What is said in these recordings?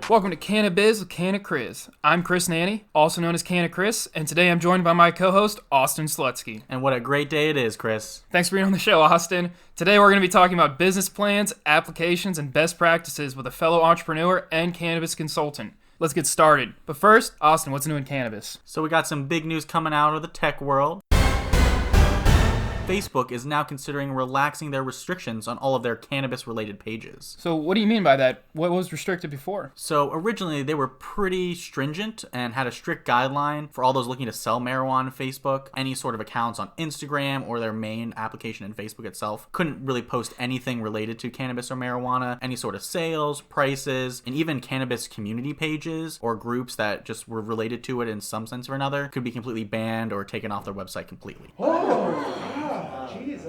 Welcome to CannaBiz with Canna-Chris. I'm Chris Nanny, also known as Canna-Chris, and today I'm joined by my co-host, Austin Slutsky. And what a great day it is, Chris. Thanks for being on the show, Austin. Today we're going to be talking about business plans, applications, and best practices with a fellow entrepreneur and cannabis consultant. Let's get started. But first, Austin, what's new in cannabis? So we got some big news coming out of the tech world. Facebook is now considering relaxing their restrictions on all of their cannabis-related pages. So what do you mean by that? What was restricted before? So originally they were pretty stringent and had a strict guideline for all those looking to sell marijuana on Facebook. Any sort of accounts on Instagram or their main application in Facebook itself couldn't really post anything related to cannabis or marijuana, any sort of sales, prices, and even cannabis community pages or groups that just were related to it in some sense or another could be completely banned or taken off their website completely.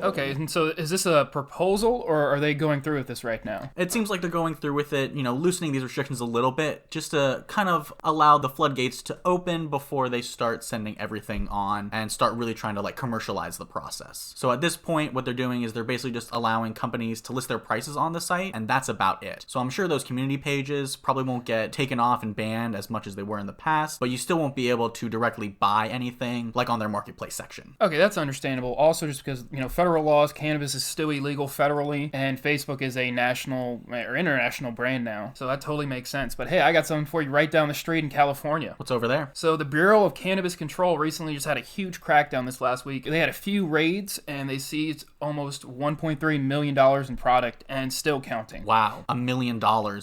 Okay, and so is this a proposal, or are they going through with this right now? It seems like they're going through with it, loosening these restrictions a little bit, just to kind of allow the floodgates to open before they start sending everything on and start really trying to commercialize the process. So at this point, what they're doing is they're basically just allowing companies to list their prices on the site, and that's about it. So I'm sure those community pages probably won't get taken off and banned as much as they were in the past, but you still won't be able to directly buy anything like on their marketplace section. Okay, that's understandable. Also, just because, federal laws, cannabis is still illegal federally, and Facebook is a national or international brand now. So that totally makes sense. But hey, I got something for you right down the street in California. What's over there? So the Bureau of Cannabis Control recently just had a huge crackdown this last week. They had a few raids, and they seized almost $1.3 million in product, and still counting. Wow, $1 million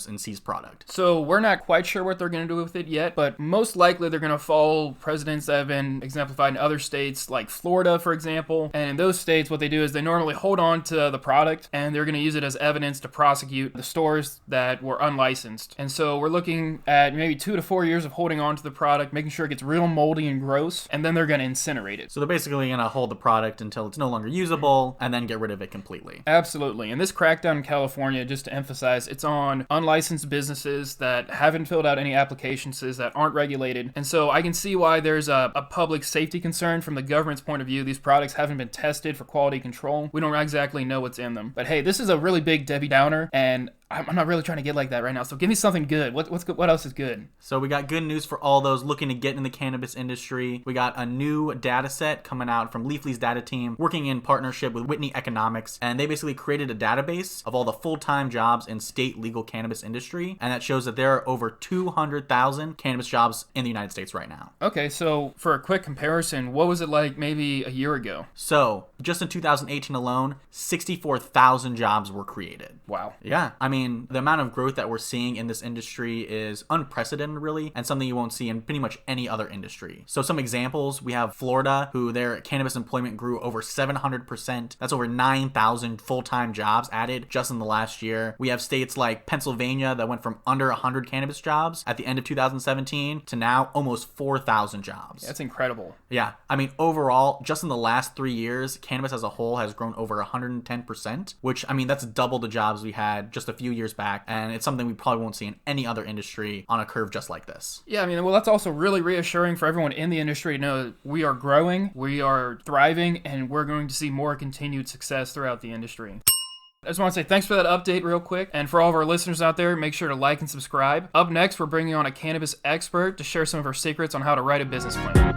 in seized product. So we're not quite sure what they're going to do with it yet, but most likely they're going to follow precedents that have been exemplified in other states like Florida, for example. And in those states, what they do is they normally hold on to the product, and they're going to use it as evidence to prosecute the stores that were unlicensed. And so we're looking at maybe 2 to 4 years of holding on to the product, making sure it gets real moldy and gross, and then they're going to incinerate it. So they're basically going to hold the product until it's no longer usable and then get rid of it completely. Absolutely. And this crackdown in California, just to emphasize, it's on unlicensed businesses that haven't filled out any applications, that aren't regulated. And so I can see why there's a public safety concern from the government's point of view. These products haven't been tested for quality control. We don't exactly know what's in them. But hey, this is a really big Debbie Downer, and I'm not really trying to get like that right now. So give me something good. What's good? What else is good? So we got good news for all those looking to get in the cannabis industry. We got a new data set coming out from Leafly's data team, working in partnership with Whitney Economics, and they basically created a database of all the full-time jobs in state legal cannabis industry, and that shows that there are over 200,000 cannabis jobs in the United States right now. Okay, so for a quick comparison, what was it like maybe a year ago? So just in 2018 alone, 64,000 jobs were created. Wow. Yeah, I mean, the amount of growth that we're seeing in this industry is unprecedented, really, and something you won't see in pretty much any other industry. So some examples, we have Florida, who their cannabis employment grew over 700%. That's over 9,000 full-time jobs added just in the last year. We have states like Pennsylvania that went from under 100 cannabis jobs at the end of 2017 to now almost 4,000 jobs. That's incredible. Yeah, I mean, overall, just in the last 3 years, cannabis as a whole has grown over 110%, which, I mean, that's double the jobs we had just a few years back, and it's something we probably won't see in any other industry on a curve just like this. Yeah, I mean, well, that's also really reassuring for everyone in the industry to know that we are growing, we are thriving, and we're going to see more continued success throughout the industry. I just want to say thanks for that update real quick, and for all of our listeners out there, make sure to like and subscribe. Up next, we're bringing on a cannabis expert to share some of her secrets on how to write a business plan.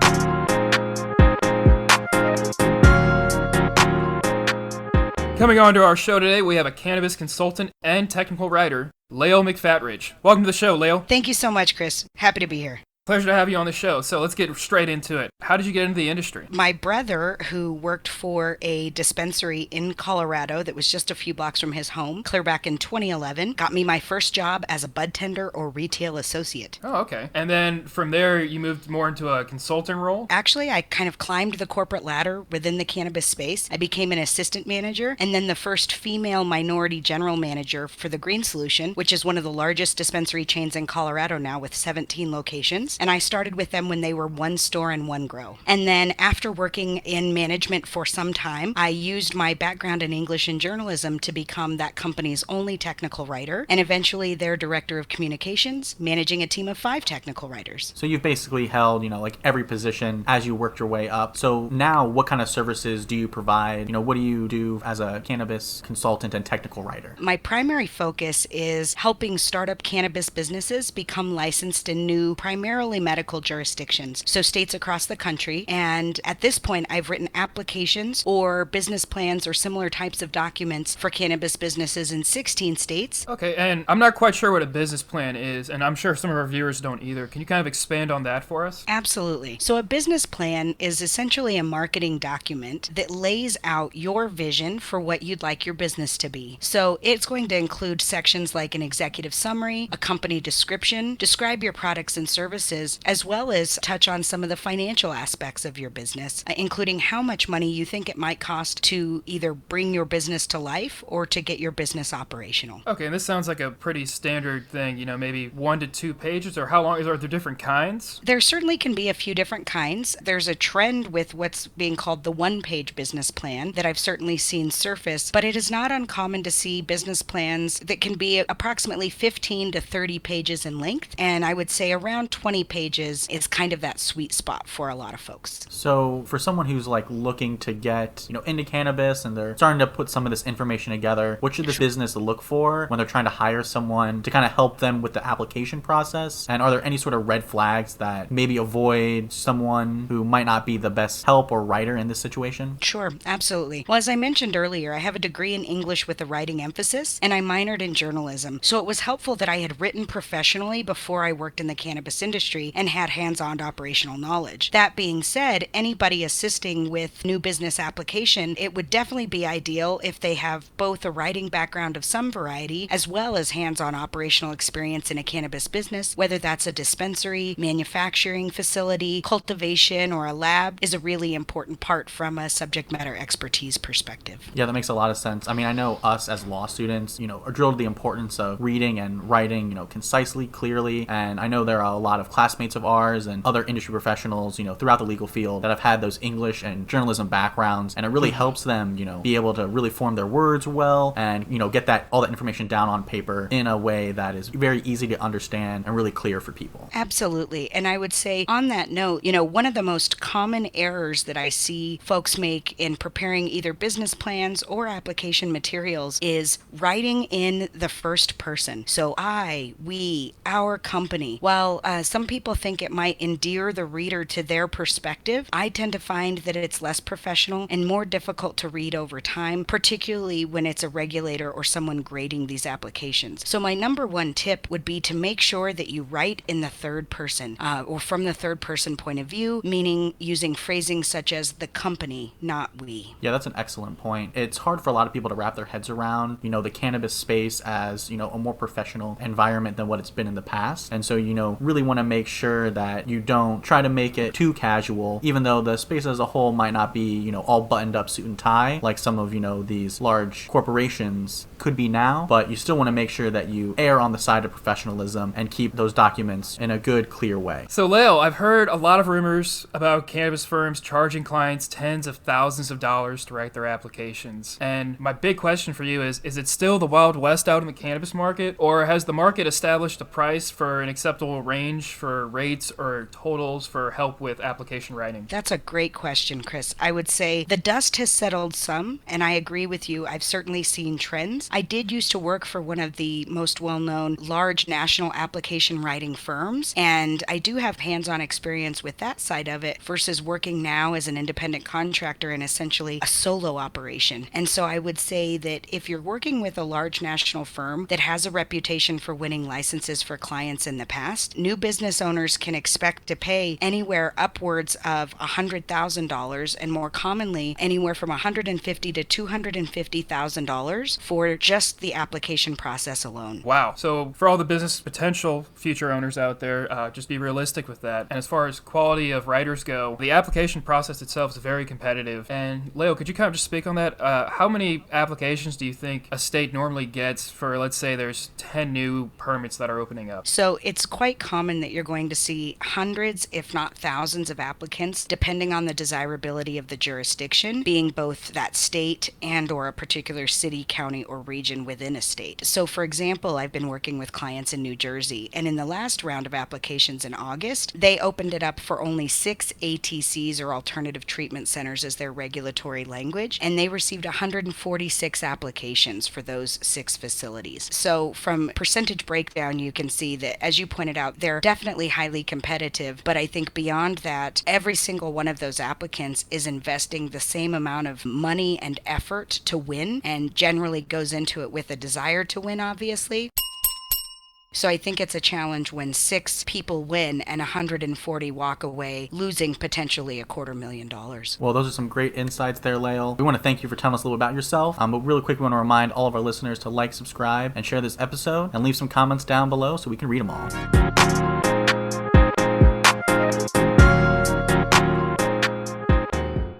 Coming on to our show today, we have a cannabis consultant and technical writer, Layle McFatridge. Welcome to the show, Layle. Thank you so much, Chris. Happy to be here. Pleasure to have you on the show. So let's get straight into it. How did you get into the industry? My brother, who worked for a dispensary in Colorado that was just a few blocks from his home, clear back in 2011, got me my first job as a bud tender or retail associate. Oh, okay. And then from there, you moved more into a consulting role? Actually, I kind of climbed the corporate ladder within the cannabis space. I became an assistant manager and then the first female minority general manager for the Green Solution, which is one of the largest dispensary chains in Colorado now with 17 locations. business, and I started with them when they were one store and one grow. And then after working in management for some time, I used my background in English and journalism to become that company's only technical writer, and eventually their director of communications, managing a team of 5 technical writers. So you've basically held, like every position as you worked your way up. So now what kind of services do you provide? What do you do as a cannabis consultant and technical writer? My primary focus is helping startup cannabis businesses become licensed in new, primarily medical jurisdictions, so states across the country. And at this point, I've written applications or business plans or similar types of documents for cannabis businesses in 16 states. Okay, and I'm not quite sure what a business plan is, and I'm sure some of our viewers don't either. Can you kind of expand on that for us? Absolutely. So a business plan is essentially a marketing document that lays out your vision for what you'd like your business to be. So it's going to include sections like an executive summary, a company description, describe your products and services, as well as touch on some of the financial aspects of your business, including how much money you think it might cost to either bring your business to life or to get your business operational. Okay, and this sounds like a pretty standard thing, maybe 1 to 2 pages, or how long, are there different kinds? There certainly can be a few different kinds. There's a trend with what's being called the one-page business plan that I've certainly seen surface, but it is not uncommon to see business plans that can be approximately 15 to 30 pages in length, and I would say around 20 pages is kind of that sweet spot for a lot of folks. So for someone who's looking to get, into cannabis and they're starting to put some of this information together, what should this business look for when they're trying to hire someone to kind of help them with the application process? And are there any sort of red flags that maybe avoid someone who might not be the best help or writer in this situation? Sure, absolutely. Well, as I mentioned earlier, I have a degree in English with a writing emphasis, and I minored in journalism. So it was helpful that I had written professionally before I worked in the cannabis industry and had hands-on operational knowledge. That being said, anybody assisting with new business application, it would definitely be ideal if they have both a writing background of some variety as well as hands-on operational experience in a cannabis business, whether that's a dispensary, manufacturing facility, cultivation, or a lab, is a really important part from a subject matter expertise perspective. Yeah, that makes a lot of sense. I mean, I know us as law students, are drilled the importance of reading and writing, concisely, clearly. And I know there are a lot of classmates of ours and other industry professionals, throughout the legal field that have had those English and journalism backgrounds. And it really helps them, be able to really form their words well and, get all that information down on paper in a way that is very easy to understand and really clear for people. Absolutely. And I would say on that note, one of the most common errors that I see folks make in preparing either business plans or application materials is writing in the first person. So I, we, our company. While some people think it might endear the reader to their perspective, I tend to find that it's less professional and more difficult to read over time, particularly when it's a regulator or someone grading these applications. So my number one tip would be to make sure that you write in the third person or from the third person point of view, meaning using phrasing such as the company, not we. Yeah, that's an excellent point. It's hard for a lot of people to wrap their heads around, the cannabis space as, a more professional environment than what it's been in the past. And so, really want to make sure that you don't try to make it too casual, even though the space as a whole might not be, all buttoned up suit and tie like some of, these large corporations could be now, but you still want to make sure that you err on the side of professionalism and keep those documents in a good, clear way. So, Layle, I've heard a lot of rumors about cannabis firms charging clients tens of thousands of dollars to write their applications. And my big question for you is it still the Wild West out in the cannabis market, or has the market established a price for an acceptable range for rates or totals for help with application writing? That's a great question, Chris. I would say the dust has settled some, and I agree with you. I've certainly seen trends. I did used to work for one of the most well-known large national application writing firms, and I do have hands-on experience with that side of it versus working now as an independent contractor in essentially a solo operation. And so I would say that if you're working with a large national firm that has a reputation for winning licenses for clients in the past, new business owners can expect to pay anywhere upwards of $100,000 and more commonly anywhere from $150,000 to $250,000 for just the application process alone. Wow. So for all the business potential future owners out there, just be realistic with that. And as far as quality of writers go, the application process itself is very competitive. And Layle, could you kind of just speak on that? How many applications do you think a state normally gets for, let's say, there's 10 new permits that are opening up? So it's quite common that you're going to see hundreds, if not thousands, of applicants, depending on the desirability of the jurisdiction, being both that state and or a particular city, county, or region within a state. So for example, I've been working with clients in New Jersey, and in the last round of applications in August, they opened it up for only 6 ATCs, or alternative treatment centers, as their regulatory language, and they received 146 applications for those 6 facilities. So from percentage breakdown, you can see that, as you pointed out, they're definitely highly competitive, but I think beyond that, every single one of those applicants is investing the same amount of money and effort to win, and generally goes into it with a desire to win, obviously. So I think it's a challenge when 6 people win and 140 walk away, losing potentially $250,000. Well, those are some great insights there, Layle. We want to thank you for telling us a little about yourself. But really quick, we want to remind all of our listeners to like, subscribe, and share this episode, and leave some comments down below so we can read them all.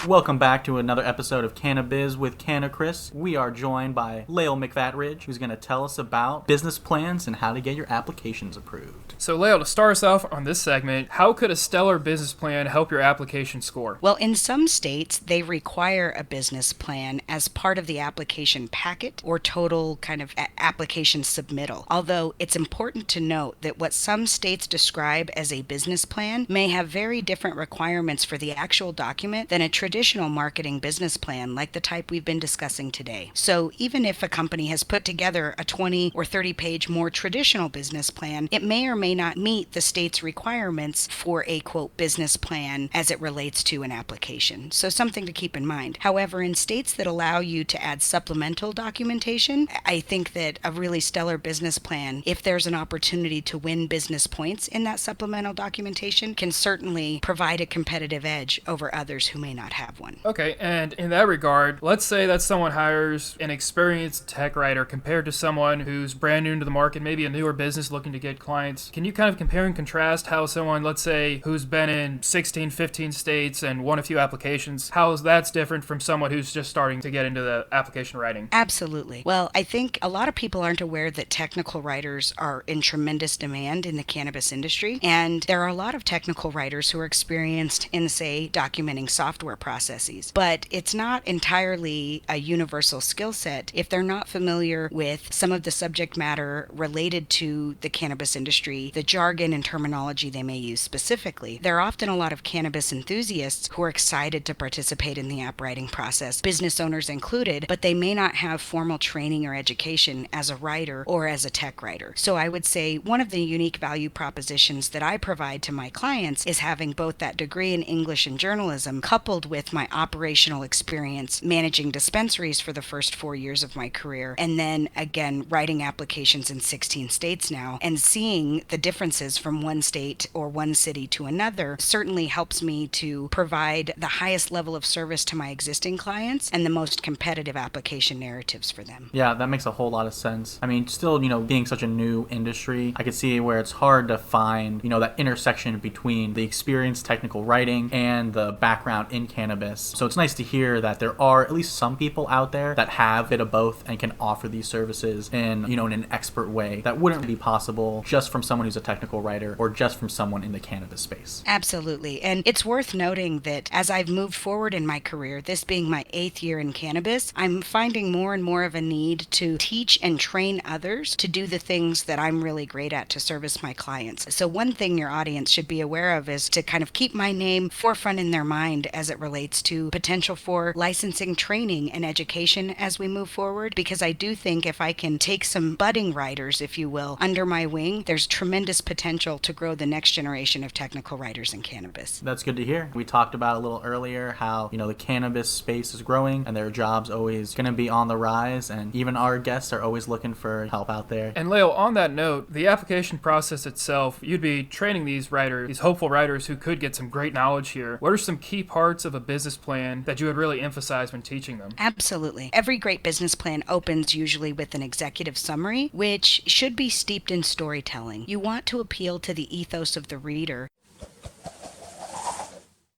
Welcome back to another episode of CannaBiz with Canna-Chris. We are joined by Layle McFatridge, who's going to tell us about business plans and how to get your applications approved. So Layle, to start us off on this segment, how could a stellar business plan help your application score? Well, in some states, they require a business plan as part of the application packet or total kind of application submittal. Although it's important to note that what some states describe as a business plan may have very different requirements for the actual document than a traditional marketing business plan like the type we've been discussing today. So even if a company has put together a 20 or 30 page more traditional business plan, it may or may not meet the state's requirements for a quote business plan as it relates to an application. So something to keep in mind. However, in states that allow you to add supplemental documentation, I think that a really stellar business plan, if there's an opportunity to win business points in that supplemental documentation, can certainly provide a competitive edge over others who may not have one. Okay, and in that regard, let's say that someone hires an experienced tech writer compared to someone who's brand new to the market, maybe a newer business looking to get clients. Can you kind of compare and contrast how someone, let's say, who's been in 16, 15 states and won a few applications, how that's different from someone who's just starting to get into the application writing? Absolutely. Well, I think a lot of people aren't aware that technical writers are in tremendous demand in the cannabis industry, and there are a lot of technical writers who are experienced in, say, documenting software processes. But it's not entirely a universal skill set if they're not familiar with some of the subject matter related to the cannabis industry, the jargon and terminology they may use specifically. There are often a lot of cannabis enthusiasts who are excited to participate in the app writing process, business owners included, but they may not have formal training or education as a writer or as a tech writer. So I would say one of the unique value propositions that I provide to my clients is having both that degree in English and journalism coupled with my operational experience managing dispensaries for the first 4 years of my career, and then again writing applications in 16 states now, and seeing the differences from one state or one city to another certainly helps me to provide the highest level of service to my existing clients and the most competitive application narratives for them. Yeah, that makes a whole lot of sense. I mean, still, being such a new industry, I could see where it's hard to find, that intersection between the experienced technical writing and the background in cannabis. So it's nice to hear that there are at least some people out there that have a bit of both and can offer these services in an expert way that wouldn't be possible just from someone who's a technical writer or just from someone in the cannabis space. Absolutely. And it's worth noting that as I've moved forward in my career, this being my 8th year in cannabis, I'm finding more and more of a need to teach and train others to do the things that I'm really great at to service my clients. So one thing your audience should be aware of is to kind of keep my name forefront in their mind as it relates to potential for licensing training and education as we move forward, because I do think if I can take some budding writers, if you will, under my wing, there's tremendous potential to grow the next generation of technical writers in cannabis. That's good to hear. We talked about a little earlier how, the cannabis space is growing and there are jobs always going to be on the rise, and even our guests are always looking for help out there. And Layle, on that note, the application process itself, you'd be training these writers, these hopeful writers who could get some great knowledge here. What are some key parts of a business plan that you would really emphasize when teaching them? Absolutely. Every great business plan opens usually with an executive summary, which should be steeped in storytelling. You want to appeal to the ethos of the reader.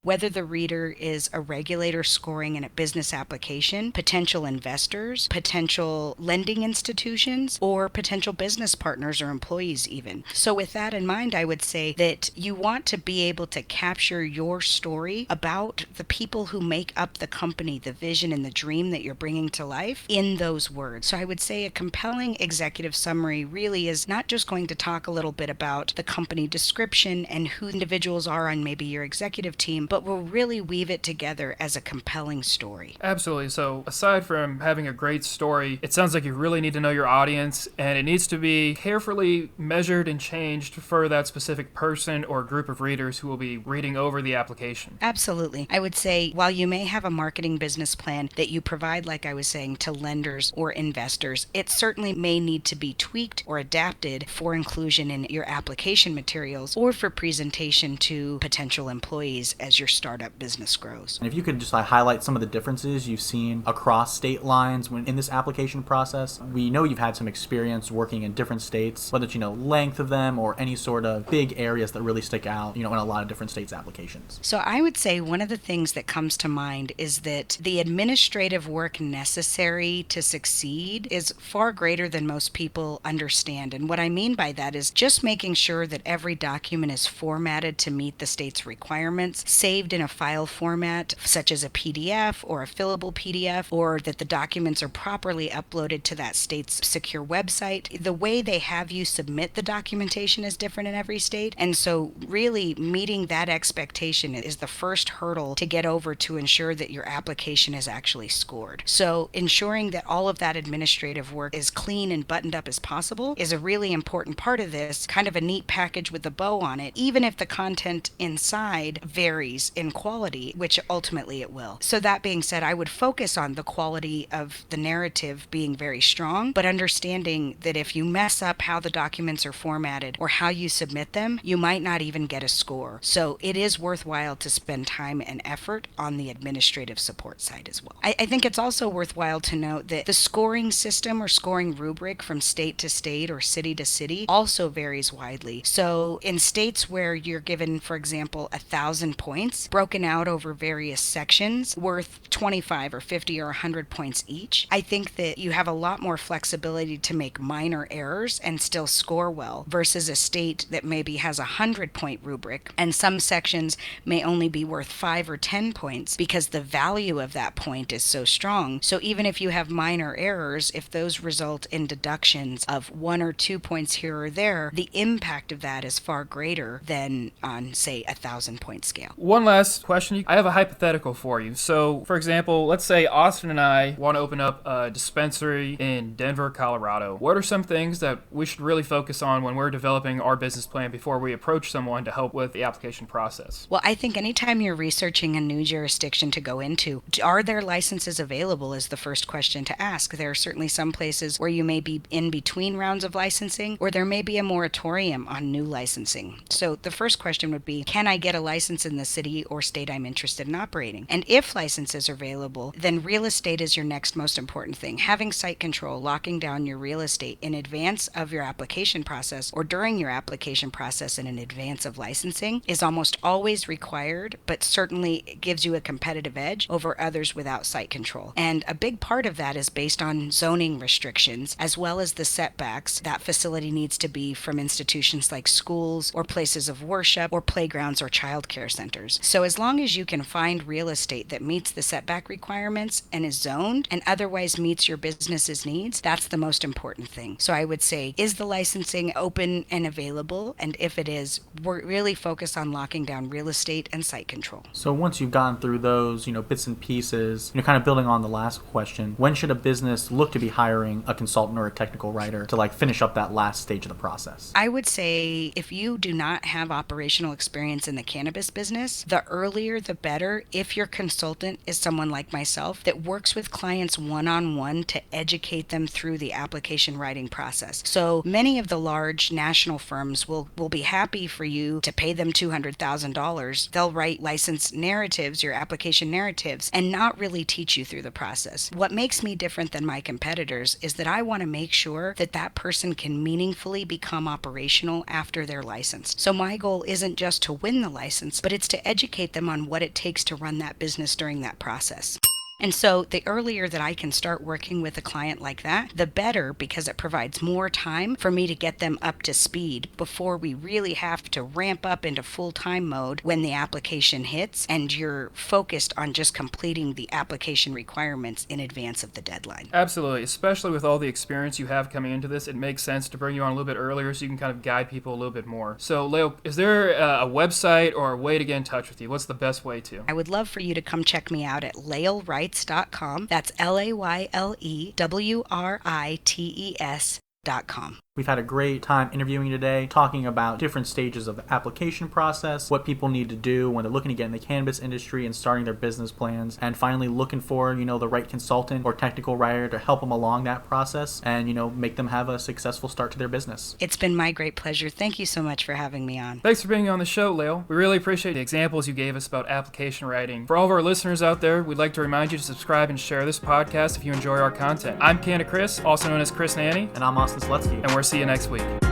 Whether the reader is a regulator scoring in a business application, potential investors, potential lending institutions, or potential business partners or employees even. So with that in mind, I would say that you want to be able to capture your story about the people who make up the company, the vision and the dream that you're bringing to life in those words. So I would say a compelling executive summary really is not just going to talk a little bit about the company description and who individuals are on maybe your executive team, but will really weave it together as a compelling story. Absolutely. So aside from having a great story, it sounds like you really need to know your audience, and it needs to be carefully measured and changed for that specific person or group of readers who will be reading over the application. Absolutely. I would say while you may have a marketing business plan that you provide, like I was saying, to lenders or investors, it certainly may need to be tweaked or adapted for inclusion in your application materials or for presentation to potential employees as your startup business grows. And if you could just highlight some of the differences you've seen across state lines when in this application process. We know you've had some experience working in different states, whether it's, length of them or any sort of big areas that really stick out, in a lot of different states' applications. So I would say one of the things that comes to mind is that the administrative work necessary to succeed is far greater than most people understand. And what I mean by that is just making sure that every document is formatted to meet the state's requirements, saved in a file format such as a PDF or a fillable PDF, or that the documents are properly uploaded to that state's secure website. The way they have you submit the documentation is different in every state. And so really meeting that expectation is the first hurdle to get over to ensure that your application is actually scored. So ensuring that all of that administrative work is clean and buttoned up as possible is a really important part of this, kind of a neat package with a bow on it, even if the content inside varies in quality, which ultimately it will. So that being said, I would focus on the quality of the narrative being very strong, but understanding that if you mess up how the documents are formatted or how you submit them, you might not even get a score. So it is worthwhile to spend time and effort on the administrative support side as well. I think it's also worthwhile to note that the scoring system or scoring rubric from state to state or city to city also varies widely. So in states where you're given, for example, 1,000 points broken out over various sections worth 25 or 50 or 100 points each, I think that you have a lot more flexibility to make minor errors and still score well versus a state that maybe has a 100-point rubric and some sections may only be worth 5 or 10 points because the value of that point is so strong. So even if you have minor errors, if those result in deductions of 1 or 2 points here or there, the impact of that is far greater than on, say, a 1,000-point scale. One last question. I have a hypothetical for you. So, for example, let's say Austin and I want to open up a dispensary in Denver, Colorado. What are some things that we should really focus on when we're developing our business plan before we approach someone to help with the application process? Well, I think anytime you're researching a new jurisdiction to go into, are there licenses available is the first question to ask. There are certainly some places where you may be in between rounds of licensing, or there may be a moratorium on new licensing. So the first question would be, can I get a license in the city or state I'm interested in operating? And if licenses are available, then real estate is your next most important thing. Having site control, locking down your real estate in advance of your application process or during your application process and in advance of licensing is almost always required, but certainly gives you a competitive edge over others without site control. And a big part of that is based on zoning restrictions as well as the setbacks that facility needs to be from institutions like schools or places of worship or playgrounds or childcare centers. So as long as you can find real estate that meets the setback requirements and is zoned and otherwise meets your business's needs, that's the most important thing. So I would say, is the licensing open and available? And if it is, we're really focused on locking down real estate and site control. So once you've gone through those, bits and pieces, kind of building on the last question, when should a business look to be hiring a consultant or a technical writer to finish up that last stage of the process? I would say if you do not have operational experience in the cannabis business, the earlier the better if your consultant is someone like myself that works with clients one-on-one to educate them through the application writing process. So many of the large national firms will be happy for you to pay them $200,000. They'll write licensed narratives, your application narratives, and not really teach you through the process. What makes me different than my competitors is that I want to make sure that that person can meaningfully become operational after they're licensed. So my goal isn't just to win the license, but it's to educate them on what it takes to run that business during that process. And so the earlier that I can start working with a client like that, the better, because it provides more time for me to get them up to speed before we really have to ramp up into full-time mode when the application hits and you're focused on just completing the application requirements in advance of the deadline. Absolutely. Especially with all the experience you have coming into this, it makes sense to bring you on a little bit earlier so you can kind of guide people a little bit more. So, Layle, is there a website or a way to get in touch with you? What's the best way to? I would love for you to come check me out at laylewrites.com. That's Laylewrites.com. We've had a great time interviewing today, talking about different stages of the application process, what people need to do when they're looking to get in the cannabis industry and starting their business plans, and finally looking for, the right consultant or technical writer to help them along that process and, make them have a successful start to their business. It's been my great pleasure. Thank you so much for having me on. Thanks for being on the show, Layle. We really appreciate the examples you gave us about application writing. For all of our listeners out there, we'd like to remind you to subscribe and share this podcast if you enjoy our content. I'm Canna-Chris, also known as Chris Nanny. And I'm Austin Slutsky. And we'll see you next week.